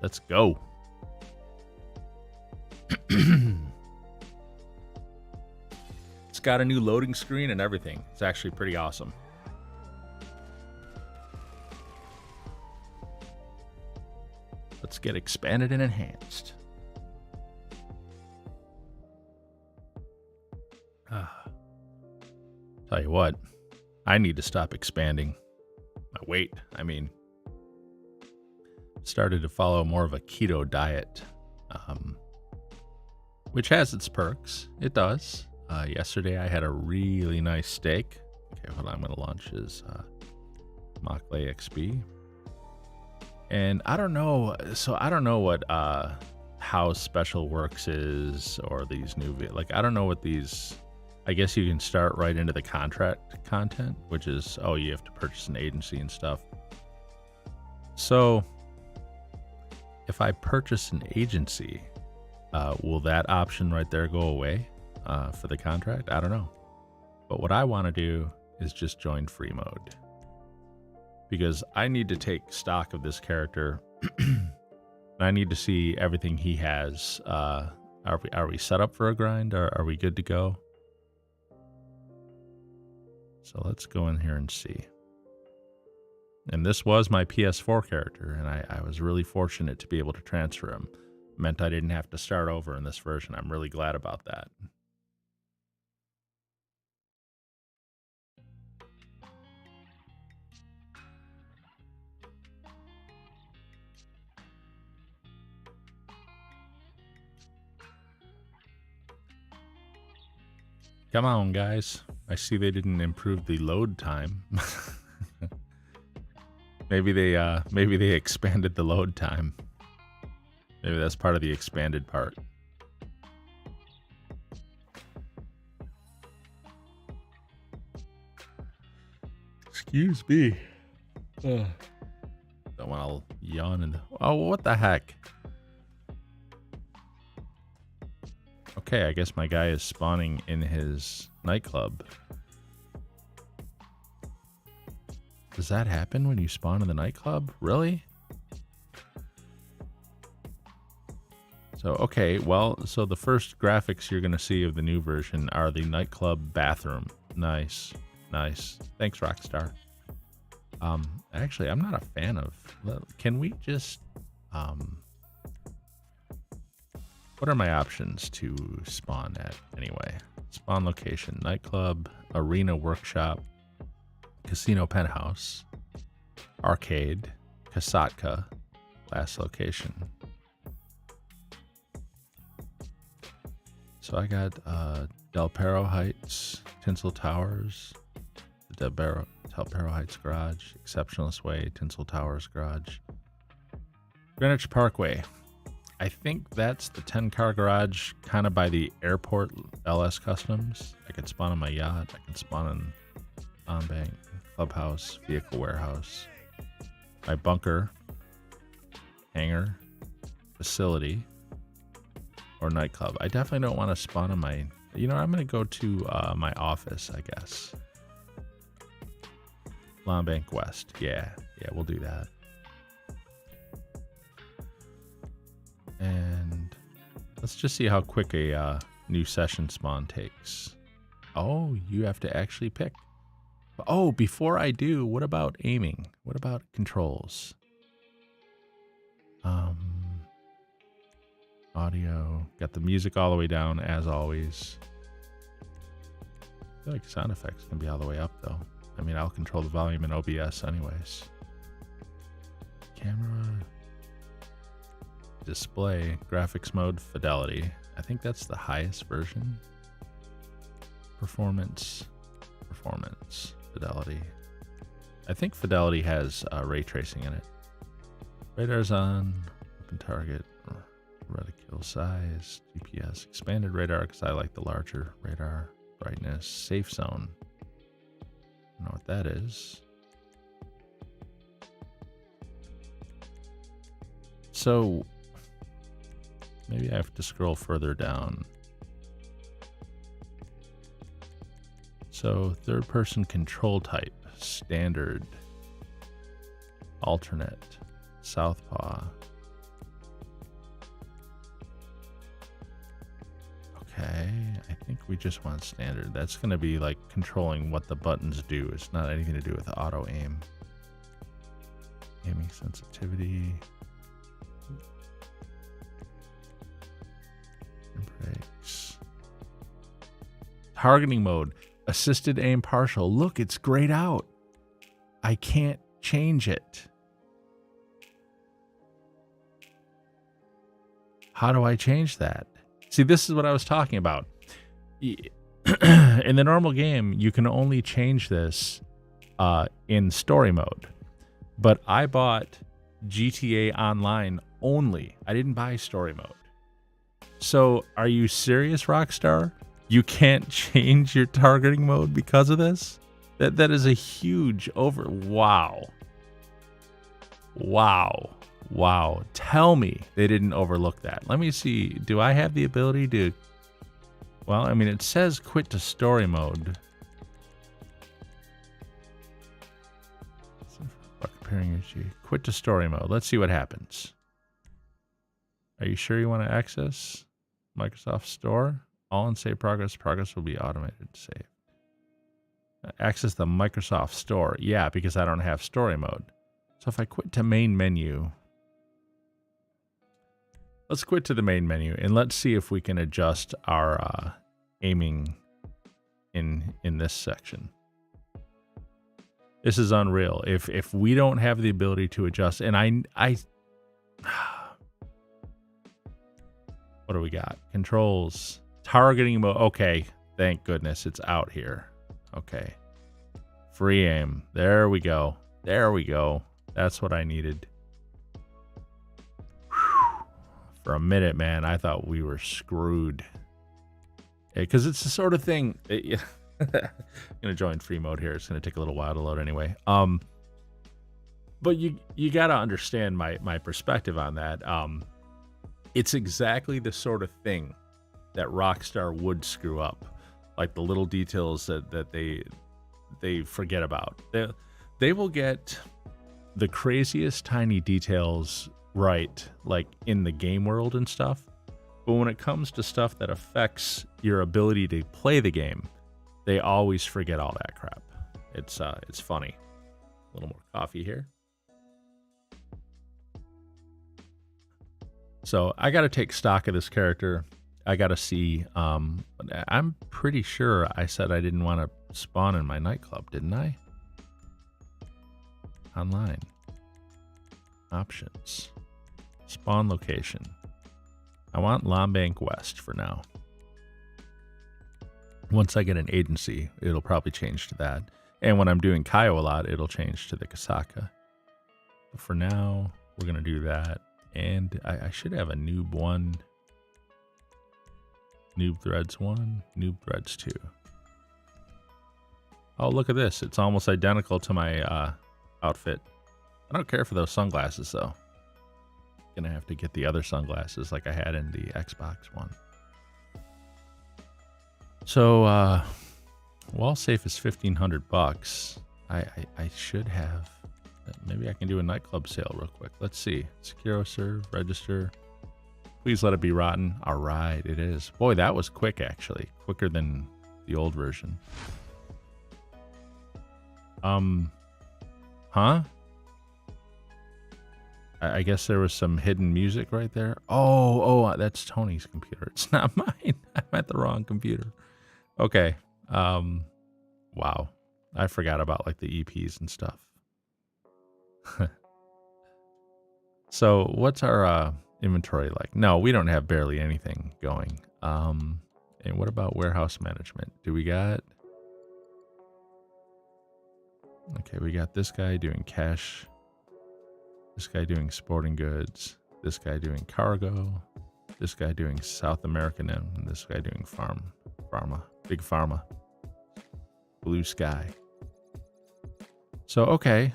S1: Let's go. It's got a new loading screen and everything. It's actually pretty awesome. Let's get expanded and enhanced. Tell you what, I need to stop expanding my weight. I mean, started to follow more of a keto diet, which has its perks. It does. Yesterday I had a really nice steak. Okay, what I'm going to launch is Mockley XP. And I don't know. So I don't know what how Special Works is, or these new I don't know what these. I guess you can start right into the contract content, which is, oh, you have to purchase an agency and stuff. So if I purchase an agency, will that option right there go away for the contract? I don't know. But what I want to do is just join free mode, because I need to take stock of this character. And I need to see everything he has. Are we set up for a grind? Are we good to go? So let's go in here and see. And this was my PS4 character, and I was really fortunate to be able to transfer him. It meant I didn't have to start over in this version. I'm really glad about that. Come on, guys. I see they didn't improve the load time. maybe they expanded the load time. Maybe that's part of the expanded part. Excuse me. Don't want to yawn and... Oh, what the heck? Okay, I guess my guy is spawning in his nightclub. Does that happen when you spawn in the nightclub? Really? So, okay, well, so the first graphics you're going to see of the new version are the nightclub bathroom. Nice, nice. Thanks, Rockstar. Actually, I'm not a fan of... Can we just... What are my options to spawn at anyway? Spawn location, nightclub, arena workshop, casino penthouse, arcade, Kasatka, last location. So I got Del Perro Heights, Tinsel Towers, the Del Perro Heights Garage, Exceptionalist Way, Tinsel Towers Garage, Greenwich Parkway. I think that's the 10-car garage kind of by the airport LS Customs. I can spawn on my yacht. I can spawn in on-bank, clubhouse, vehicle warehouse, my bunker, hangar, facility, or nightclub. I definitely don't want to spawn on my... You know, I'm going to go to my office, I guess. Lawn Bank West. Yeah, we'll do that. And let's just see how quick a new session spawn takes. Oh, you have to actually pick. Oh, before I do, what about aiming? What about controls? Audio. Got the music all the way down, as always. I feel like sound effects can be all the way up, though. I mean, I'll control the volume in OBS anyways. Camera... Display, graphics mode, fidelity. I think that's the highest version. Performance, fidelity. I think fidelity has ray tracing in it. Radar's on, open target, reticle size, GPS, expanded radar because I like the larger radar, brightness, safe zone. I don't know what that is. So maybe I have to scroll further down. So third person control type, standard, alternate, southpaw. Okay, I think we just want standard. That's going to be like controlling what the buttons do. It's not anything to do with auto aim. Aiming sensitivity. Brakes. Targeting mode, assisted aim partial. Look, it's grayed out. I can't change it. How do I change that? See, this is what I was talking about. In the normal game, you can only change this in story mode. But I bought GTA Online only. I didn't buy story mode. So, are you serious, Rockstar? You can't change your targeting mode because of this? That is a huge Wow. Tell me they didn't overlook that. Let me see. Do I have the ability to... Well, I mean, it says quit to story mode. Quit to story mode. Let's see what happens. Are you sure you want to access Microsoft Store? All in save progress. Progress will be automated save. Access the Microsoft Store. Yeah, because I don't have story mode. So if I quit to main menu, let's quit to the main menu and let's see if we can adjust our aiming in this section. This is unreal. If we don't have the ability to adjust, and I what do we got? Controls, targeting mode. Okay, thank goodness it's out here. Okay, free aim. There we go. There we go. That's what I needed. Whew. For a minute, man, I thought we were screwed. Because it's the sort of thing. I'm gonna join free mode here. It's gonna take a little while to load anyway. But you gotta understand my perspective on that. It's exactly the sort of thing that Rockstar would screw up, like the little details that they forget about. They will get the craziest tiny details right, like in the game world and stuff. But when it comes to stuff that affects your ability to play the game, they always forget all that crap. It's funny. A little more coffee here. So I got to take stock of this character. I got to see. I'm pretty sure I said I didn't want to spawn in my nightclub, didn't I? Online. Options. Spawn location. I want Lombank West for now. Once I get an agency, it'll probably change to that. And when I'm doing Kaio a lot, it'll change to the Kasaka. But for now, we're going to do that. And I should have a Noob 1, Noob Threads 1, Noob Threads 2. Oh, look at this. It's almost identical to my outfit. I don't care for those sunglasses, though. Gonna have to get the other sunglasses like I had in the Xbox One. So, wall safe is $1,500. I should have. Maybe I can do a nightclub sale real quick. Let's see. Secure serve, register. Please let it be rotten. All right, it is. Boy, that was quick, actually. Quicker than the old version. Huh? I guess there was some hidden music right there. Oh, that's Tony's computer. It's not mine. I'm at the wrong computer. Okay. Wow. I forgot about like the EPs and stuff. So what's our inventory like? No, we don't have barely anything going. And what about warehouse management? Do we got? Okay, we got this guy doing cash. This guy doing sporting goods. This guy doing cargo. This guy doing South American, and this guy doing pharma, big pharma. Blue sky. So okay.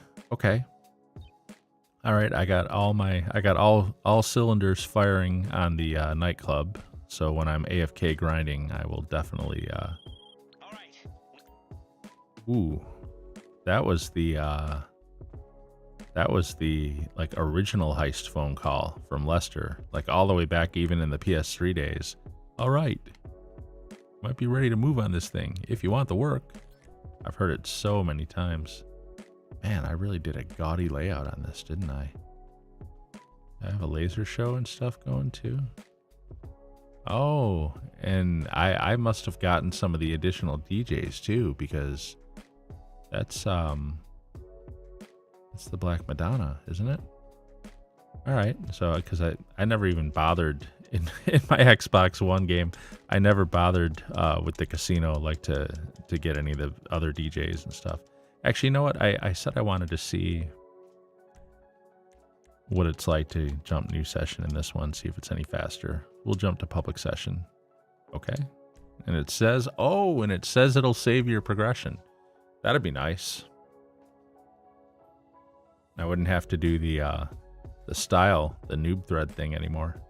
S1: All right, I got all cylinders firing on the nightclub. So when I'm AFK grinding, I will definitely. All right. Ooh, that was the like original heist phone call from Lester, like all the way back even in the PS3 days. All right, might be ready to move on this thing if you want the work. I've heard it so many times. Man, I really did a gaudy layout on this, didn't I? I have a laser show and stuff going too. Oh, and I must have gotten some of the additional DJs too, because that's the Black Madonna, isn't it? All right, so because I never even bothered in my Xbox One game, I never bothered with the casino, like to get any of the other DJs and stuff. Actually, you know what? I said I wanted to see what it's like to jump new session in this one, see if it's any faster. We'll jump to public session. Okay. And it says, it'll save your progression. That'd be nice. I wouldn't have to do the noob thread thing anymore.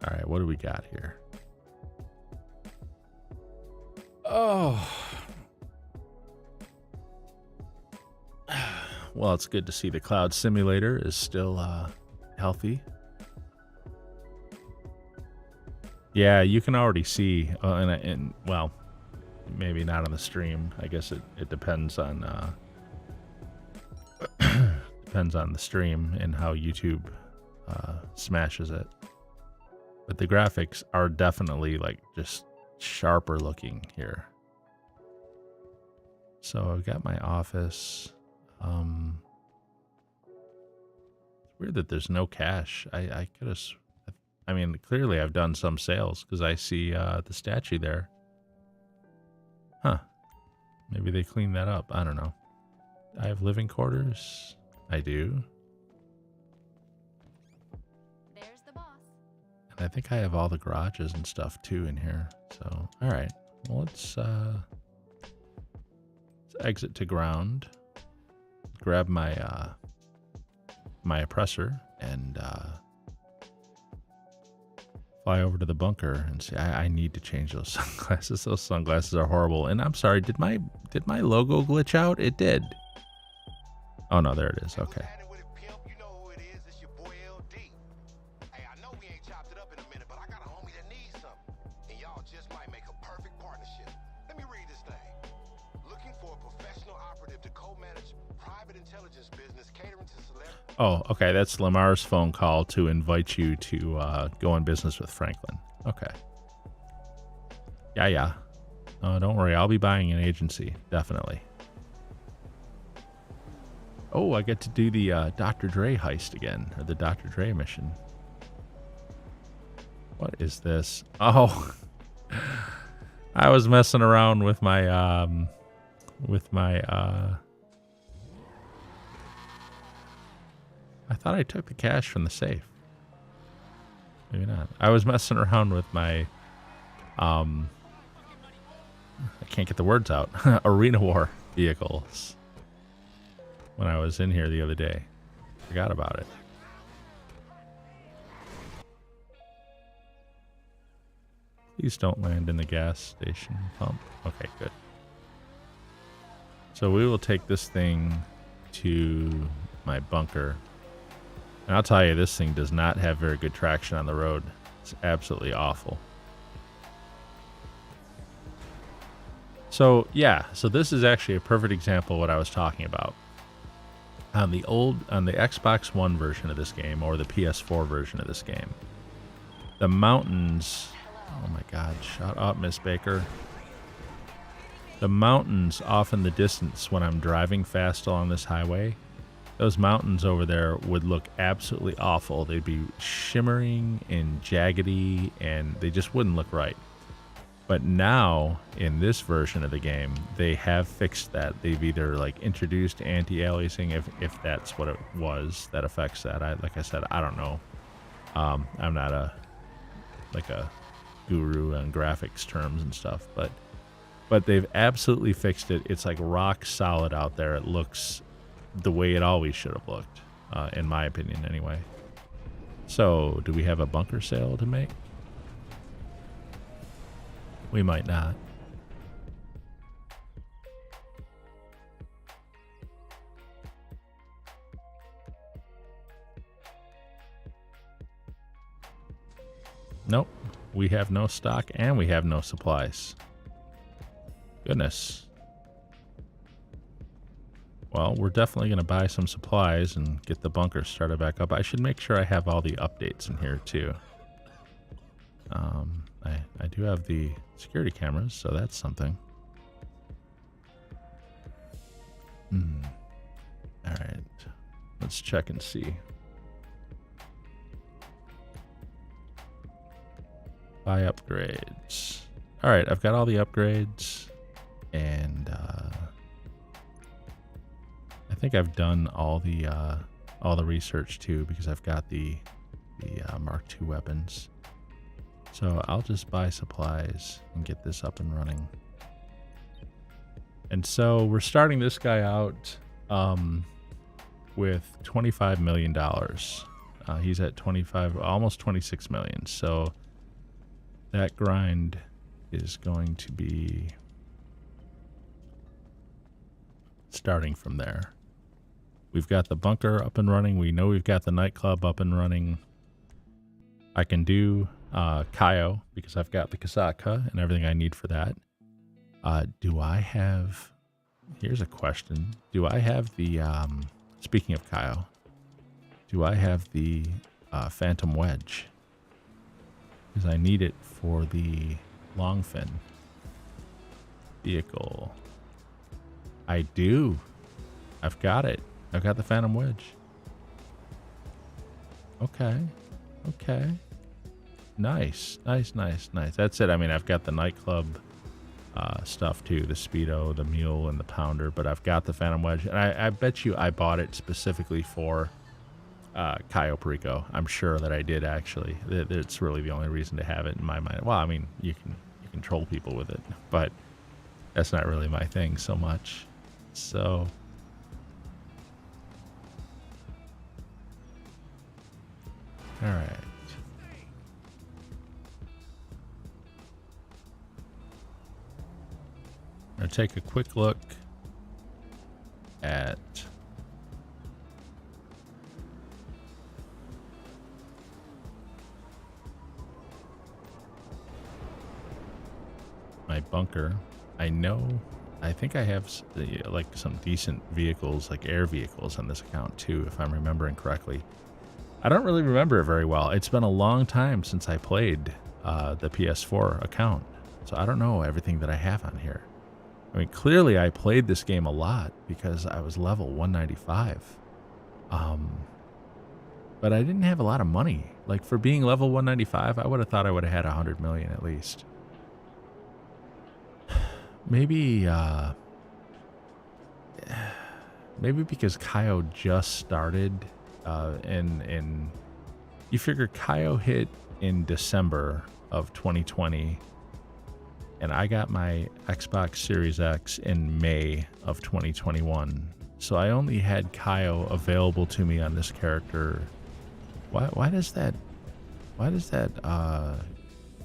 S1: All right, what do we got here? Oh. Well, it's good to see the cloud simulator is still healthy. Yeah, you can already see, and well, maybe not on the stream. I guess it depends on depends on the stream and how YouTube smashes it. But the graphics are definitely like just sharper looking here. So I've got my office. It's weird that there's no cash. I could have. I mean, clearly I've done some sales because I see the statue there. Huh. Maybe they cleaned that up. I don't know. I have living quarters. I do.
S2: There's the boss.
S1: And I think I have all the garages and stuff too in here. So, all right. Well, let's exit to ground. Grab my my oppressor and fly over to the bunker and see. I need to change those sunglasses. Those sunglasses are horrible. And I'm sorry, did my logo glitch out? It did. Oh no, there it is. Okay. Oh, okay. That's Lamar's phone call to invite you to go in business with Franklin. Okay. Yeah. Oh, don't worry. I'll be buying an agency. Definitely. Oh, I get to do the Dr. Dre heist again, or the Dr. Dre mission. What is this? Oh, I was messing around with my I thought I took the cash from the safe. Maybe not. I was messing around with my I can't get the words out. Arena War vehicles when I was in here the other day. Forgot about it. Please don't land in the gas station pump. Okay, good. So we will take this thing to my bunker. And I'll tell you, this thing does not have very good traction on the road. It's absolutely awful. So yeah, so this is actually a perfect example of what I was talking about. On the Xbox One version of this game, or the PS4 version of this game, the mountains, oh my God, shut up, Miss Baker. The mountains off in the distance when I'm driving fast along this highway, those mountains over there would look absolutely awful. They'd be shimmering and jaggedy, and they just wouldn't look right. But now, in this version of the game, they have fixed that. They've either like introduced anti-aliasing, if that's what it was that affects that. Like I said, I don't know. I'm not a guru on graphics terms and stuff, but they've absolutely fixed it. It's like rock solid out there. It looks the way it always should have looked, in my opinion anyway. So, do we have a bunker sale to make? We might not. Nope. We have no stock and we have no supplies. Goodness. Well, we're definitely going to buy some supplies and get the bunker started back up. I should make sure I have all the updates in here too. I do have the security cameras, so that's something. All right. Let's check and see. Buy upgrades. All right, I've got all the upgrades, and I think I've done all the research too, because I've got the Mark II weapons. So I'll just buy supplies and get this up and running. And so we're starting this guy out with $25 million. He's at 25, almost 26 million. So that grind is going to be starting from there. We've got the bunker up and running. We know we've got the nightclub up and running. I can do Kaio, because I've got the Kasaka and everything I need for that. Do I have... Here's a question. Do I have the... speaking of Kaio, do I have the Phantom Wedge? Because I need it for the Longfin vehicle. I do. I've got it. I've got the Phantom Wedge. Okay. Okay. Nice. Nice, nice, nice. That's it. I mean, I've got the nightclub stuff too, the Speedo, the Mule, and the Pounder, but I've got the Phantom Wedge, and I bet you I bought it specifically for Cayo Perico. I'm sure that I did, actually. It's really the only reason to have it in my mind. Well, I mean, you can troll people with it, but that's not really my thing so much. So... all right. I'm going to take a quick look at my bunker. I think I have like some decent vehicles, like air vehicles on this account too, if I'm remembering correctly. I don't really remember it very well. It's been a long time since I played the PS4 account, so I don't know everything that I have on here. I mean, clearly I played this game a lot because I was level 195. But I didn't have a lot of money. Like, for being level 195, I would have thought I would have had 100 million at least. Maybe because Caio just started, and you figure Caio hit in December of 2020, and I got my Xbox Series X in May of 2021. So I only had Caio available to me on this character. Why does that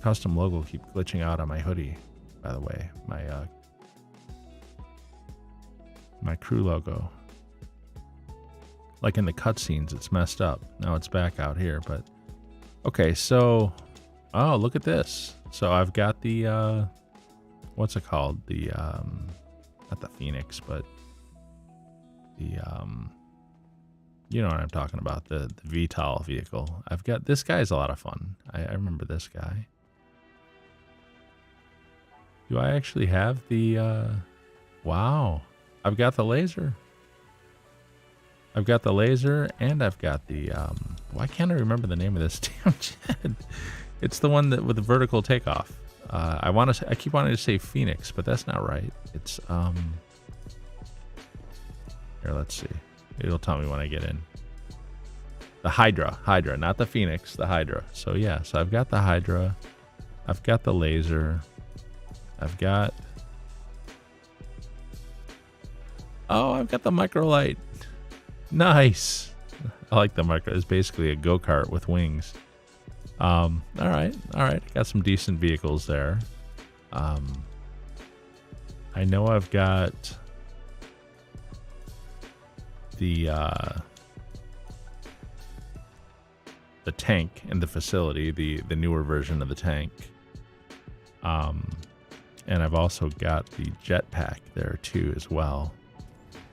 S1: custom logo keep glitching out on my hoodie? By the way, my crew logo. Like in the cutscenes, it's messed up. Now it's back out here, but okay. So, oh, look at this. So I've got the what's it called? The not the Phoenix, but the you know what I'm talking about, the VTOL vehicle. I've got this guy's a lot of fun. I remember this guy. Do I actually have the wow. I've got the laser. I've got the laser, and I've got the why can't I remember the name of this damn jet? It's the one that with the vertical takeoff. I keep wanting to say Phoenix, but that's not right. It's here, let's see. It'll tell me when I get in. The Hydra, not the Phoenix, the Hydra. So yeah, so I've got the Hydra. I've got the laser. I've got the microlight. Nice. I like the micro. It's basically a go-kart with wings. All right. Got some decent vehicles there. I know I've got the tank in the facility, the newer version of the tank. And I've also got the jetpack there too as well.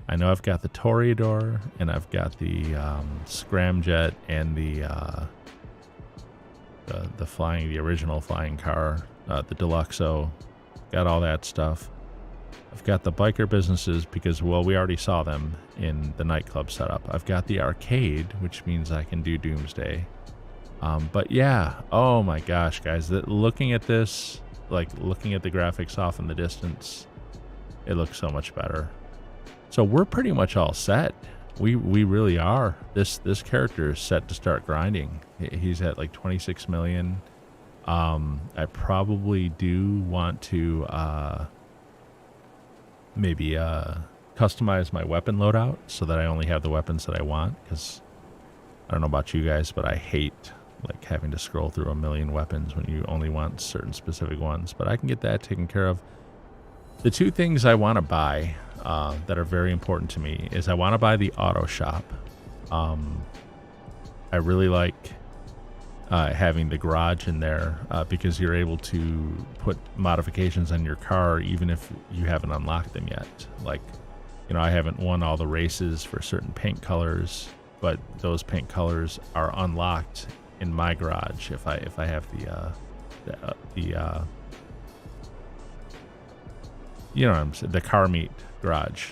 S1: I know I've got the Toreador, and I've got the Scramjet and the original flying car, the Deluxo. Got all that stuff. I've got the biker businesses because, well, we already saw them in the nightclub setup. I've got the arcade, which means I can do Doomsday. But yeah, oh my gosh, guys, looking at this, like looking at the graphics off in the distance, it looks so much better. So we're pretty much all set. We really are. This character is set to start grinding. He's at like 26 million. I probably do want to maybe customize my weapon loadout so that I only have the weapons that I want, because I don't know about you guys, but I hate like having to scroll through a million weapons when you only want certain specific ones. But I can get that taken care of. The two things I want to buy that are very important to me is I want to buy the auto shop. I really like having the garage in there because you're able to put modifications on your car even if you haven't unlocked them yet. Like, I haven't won all the races for certain paint colors, but those paint colors are unlocked in my garage if I have the car meet garage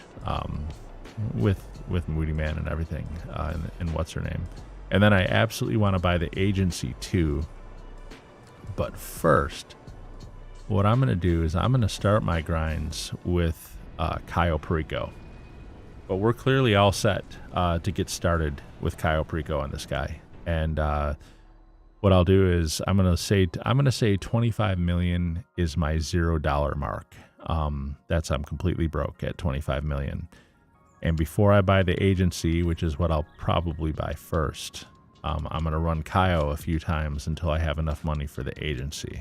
S1: with Moody Man and everything and what's her name. And then I absolutely want to buy the agency too. But first, what I'm going to do is I'm going to start my grinds with Cayo Perico. But we're clearly all set to get started with Cayo Perico on this guy. And what I'll do is I'm going to say 25 million is my $0 mark. I'm completely broke at 25 million. And before I buy the agency, which is what I'll probably buy first, I'm going to run Cayo a few times until I have enough money for the agency.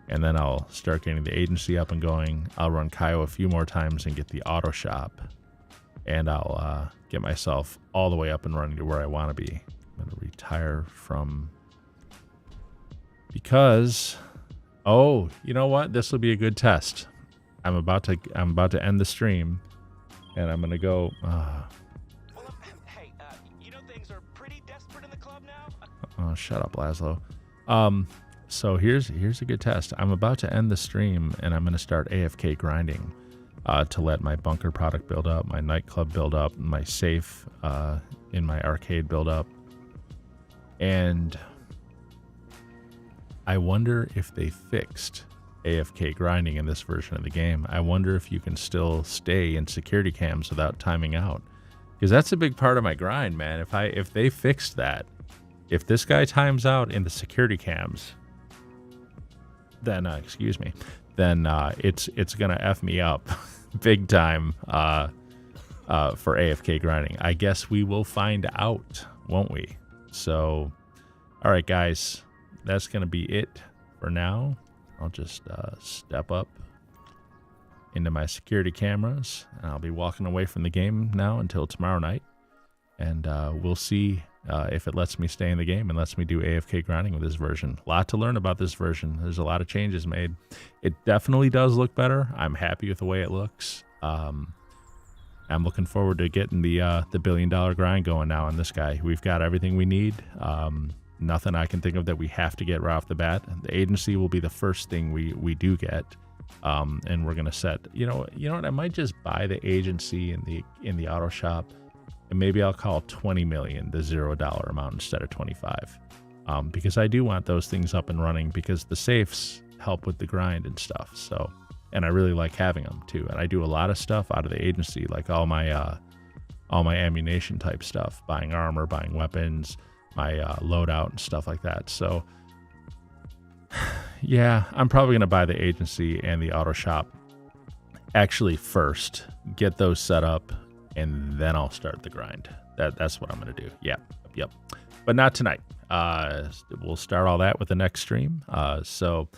S1: And then I'll start getting the agency up and going. I'll run Cayo a few more times and get the auto shop. And I'll get myself all the way up and running to where I want to be. I'm going to retire from... Because... Oh, you know what? This will be a good test. I'm about to end the stream. And I'm going to go...
S3: Hey, things are pretty desperate in the club now.
S1: Oh, shut up, Laszlo. So here's a good test. I'm about to end the stream, and I'm going to start AFK grinding to let my bunker product build up, my nightclub build up, my safe in my arcade build up. And I wonder if they fixed AFK grinding in this version of the game. I wonder if you can still stay in security cams without timing out, because that's a big part of my grind, man. If they fixed that, if this guy times out in the security cams, then it's gonna F me up big time for AFK grinding. I guess we will find out, won't we? So, all right, guys, that's gonna be it for now. I'll just step up into my security cameras, and I'll be walking away from the game now until tomorrow night. And we'll see if it lets me stay in the game and lets me do AFK grinding with this version. A lot to learn about this version. There's a lot of changes made. It definitely does look better. I'm happy with the way it looks. I'm looking forward to getting the $1 billion grind going now on this guy. We've got everything we need. Nothing I can think of that we have to get right off the bat. The agency will be the first thing we do get. And we're gonna set. You know what? I might just buy the agency in the auto shop, and maybe I'll call 20 million the $0 amount instead of 25, because I do want those things up and running, because the safes help with the grind and stuff. So, and I really like having them too. And I do a lot of stuff out of the agency, like all my ammunition type stuff, buying armor, buying weapons, my loadout and stuff like that. So yeah, I'm probably going to buy the agency and the auto shop actually first, get those set up, and then I'll start the grind. That's what I'm going to do. Yep. But not tonight. We'll start all that with the next stream. So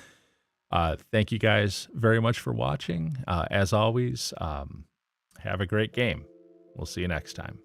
S1: thank you guys very much for watching. As always, have a great game. We'll see you next time.